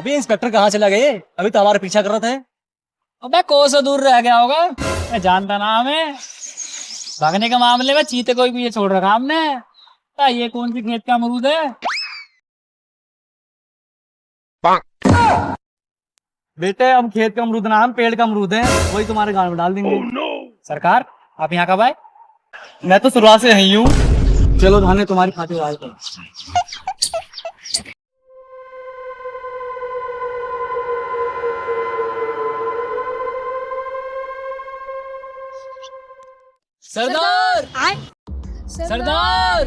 अभी इंस्पेक्टर कहाँ चला गए? अभी तो हमारा पीछा कर रहा था। अबे कोसों दूर रह गया होगा, मैं जानता ना हमें। भागने के मामले में चीते को भी पीछे छोड़ रखा हमने। ये कौन सी खेत का अमरूद है? बेटे हम खेत का अमरूद ना, हम पेड़ का अमरूद है, वही तुम्हारे गाल में डाल देंगे। सरकार आप यहाँ कब आए? मैं तो शुरुआत से यही हूँ। चलो धाने तुम्हारी खातिर आए थे। सरदार सरदार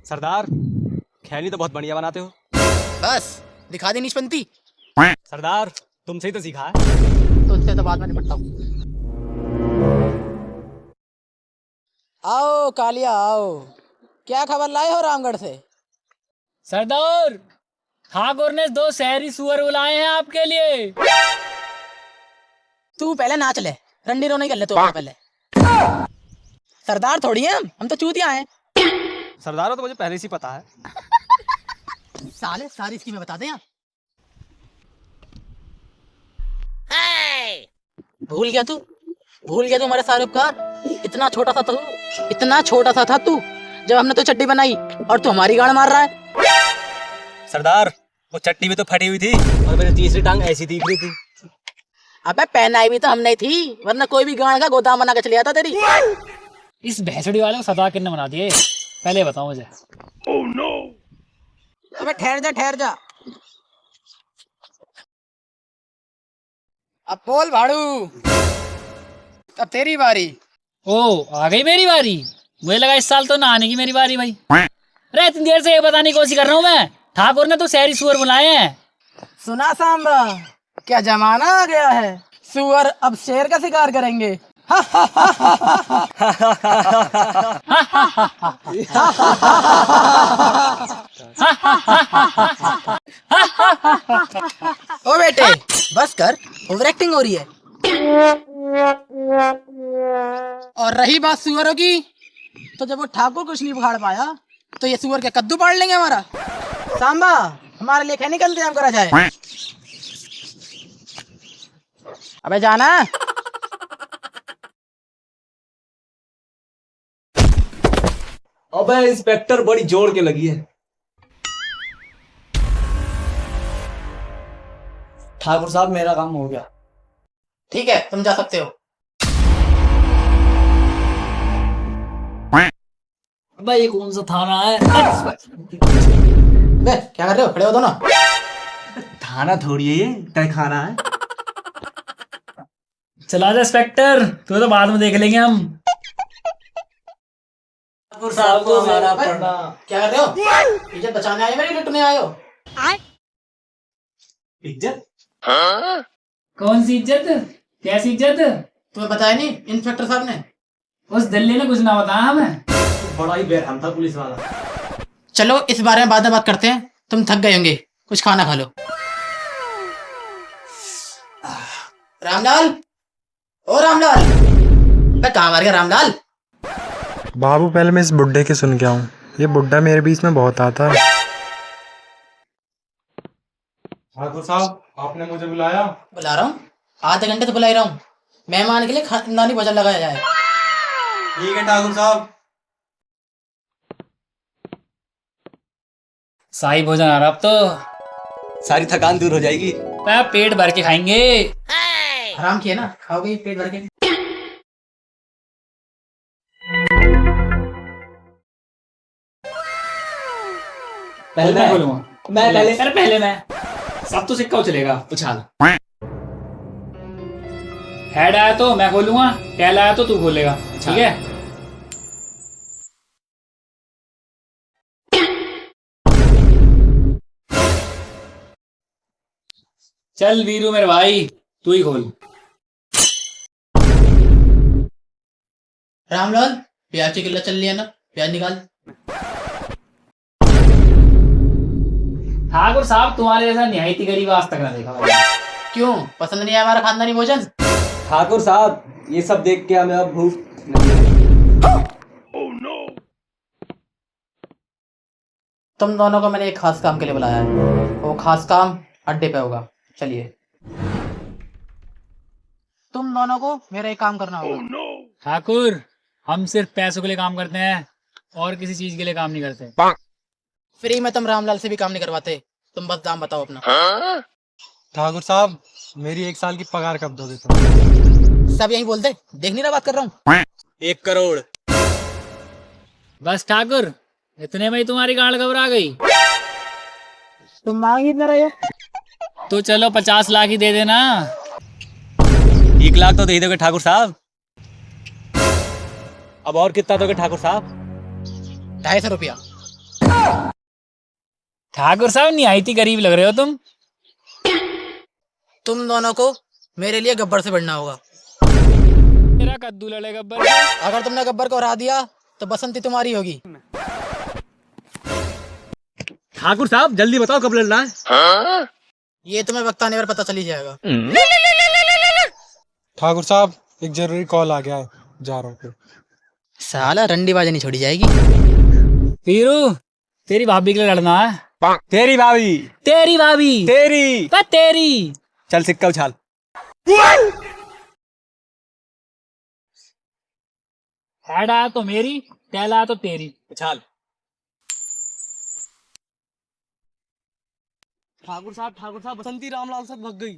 सरदार खैनी तो बहुत बढ़िया बनाते हो। बस दिखा दी निष्पंती। सरदार तुमसे ही तो सीखा है। तो उससे तो बाद में निपटता हूँ। आओ कालिया आओ, क्या खबर लाए हो रामगढ़ से? सरदार ठाकुर ने 2 शहरी सुअर बुलाए हैं आपके लिए। तू पहले नाच ले, रंडी रोने कर ले तो पहले। सरदार थोड़ी है हम तो चूतिया हैं। सरदार हो तो मुझे पहले से ही पता है। साले सारी स्कीमें बता दे। भूल गया तू हमारे सारे उपकार। इतना छोटा सा था तू जब हमने तो चट्टी बनाई और तू हमारी गाड़ मार रहा है। सरदार वो चट्टी भी तो फटी हुई थी और मेरी तीसरी टांग ऐसी दिख रही थी। अबे पहनाई भी तो हमने थी, वरना कोई भी गाड़ का गोदाम बना के चले आता तेरी। इस भैंसड़ी वाले को सदा किन्ने बना दिए, पहले बताओ मुझे। अबे ठहर जा। अब बोल भाड़ू, अब तेरी बारी। ओ आ गई मेरी बारी। मुझे लगा इस साल तो ना आने की मेरी बारी भाई। अरे इतनी देर से ये बताने की कोशिश कर रहा हूँ मैं। ठाकुर ने तो शहरी सुअर बुलाए हैं। सुना सांबा, क्या जमाना आ गया है, सुअर अब शेर का शिकार करेंगे। ओ बेटे बस कर, ओवर एक्टिंग हो रही है। और रही बात सुअरों की, तो जब वो ठाकुर कुछ नहीं उखाड़ पाया तो ये सुअर के कद्दू पाड़ लेंगे हमारा। सांबा हमारे लिए खैनी का इंतजाम करा जाए। अबे जाना। अबे इंस्पेक्टर बड़ी जोर के लगी है। ठाकुर साहब मेरा काम हो गया। ठीक है तुम जा सकते हो। भाई ये कौन सा थाना है? बे क्या कर रहे हो, खड़े हो दोनों। थाना थोड़ी है ये, तहखाना है। चला जा इंस्पेक्टर, तुम्हें तो बाद में देख लेंगे हम। ठाकुर साहब को मारा पड़ना। क्या कर रहे हो, इज्जत बचाने आए हो मेरी लुटने आए हो? इज्जत? कौन सी इज्जत? कैसी इज्जत? तुम्हें बताया नहीं इंस्पेक्टर साहब ने? उस दिल्ली ने कुछ ना बताया हमें। बड़ा ही बेरहम था पुलिस वाला। चलो इस बारे में बाद में बात करते हैं, तुम थक गए होंगे, कुछ खाना खा लो। रामलाल, ओ रामलाल, मैं कहाँ मर गया रामलाल? बाबू पहले मैं इस बुड्ढे के सुन के आऊं, ये बुड्ढा मेरे बीच में बहुत आता है। ठाकुर साहब आपने मुझे बुलाया? बुला रहा हूँ, आधे घंटे तो बुला ही रहा हूँ। मेहमान के लिए खानदानी भोजन लगाया जाए। ठीक है ठाकुर साहब। शाही भोजन आ रहा अब तो। सारी थकान दूर हो जाएगी। मैं पेट भर के खाएंगे। आराम किए ना, खाओगे पेट भर के। पहले मैं बोलूंगा। मैं पहले। अरे पहले मैं। सब तो सिक्का उछलेगा, उछाल। हेड आया तो मैं खोलूंगा, टेल आया तो तू खोलेगा, ठीक है? चल वीरू मेरे भाई, तू ही खोल। रामलाल प्याज की किल्लत चल रही है ना, प्याज निकाल। ठाकुर साहब तुम्हारे जैसा निहायती गरीब आज तक ना देखा मैंने। क्यों पसंद नहीं है हमारा खानदानी भोजन? ठाकुर साहब ये सब देख के हमें अब भूख तुम दोनों को मैंने एक खास काम के लिए बुलाया है। वो खास काम अड्डे पे होगा। चलिए। तुम दोनों को मेरा एक काम करना होगा। ठाकुर, हम सिर्फ पैसों के लिए काम करते हैं और किसी चीज के लिए काम नहीं करते। फ्री में तुम रामलाल से भी काम नहीं करवाते। तुम बस दाम बताओ अपना। ठाकुर साहब, मेरी 1 साल की पगार कब दोगे तुम? सब यही बोलते, देख नहीं रहा बात कर रहा हूँ। 1 करोड़। बस ठाकुर, इतने में ही तुम्हारी गांड घबरा गई? तुम मांग इतना रहे हो। तो चलो 50 लाख ही दे देना। 1 लाख तो दे दोगे ठाकुर साहब। अब और कितना दोगे ठाकुर साहब? 250 रुपया। ठाकुर साहब, निहायती गरीब लग रहे हो तुम। तुम दोनों को मेरे लिए गब्बर से बढ़ना होगा। मेरा कद्दू लड़े गब्बर से। अगर तुमने गब्बर को हरा दिया तो बसंती तुम्हारी होगी। ठाकुर साहब जल्दी बताओ कब लड़ना है? ये तुम्हें वक्त आने पर पता चल ही जाएगा। ठाकुर साहब, एक जरूरी कॉल आ गया है, जा रहा हूँ फिर। साला रंडीबाजी नहीं छोड़ी जाएगी। पीरू, तेरी भाभी के लिए लड़ना है। तेरी भाभी। तेरी भाभी। तेरी। तेरी। चल सिक्का उछाल। हेड आया तो मेरी, टेल आया तो तेरी। उछाल। ठाकुर साहब बसंती रामलाल साथ भग गई।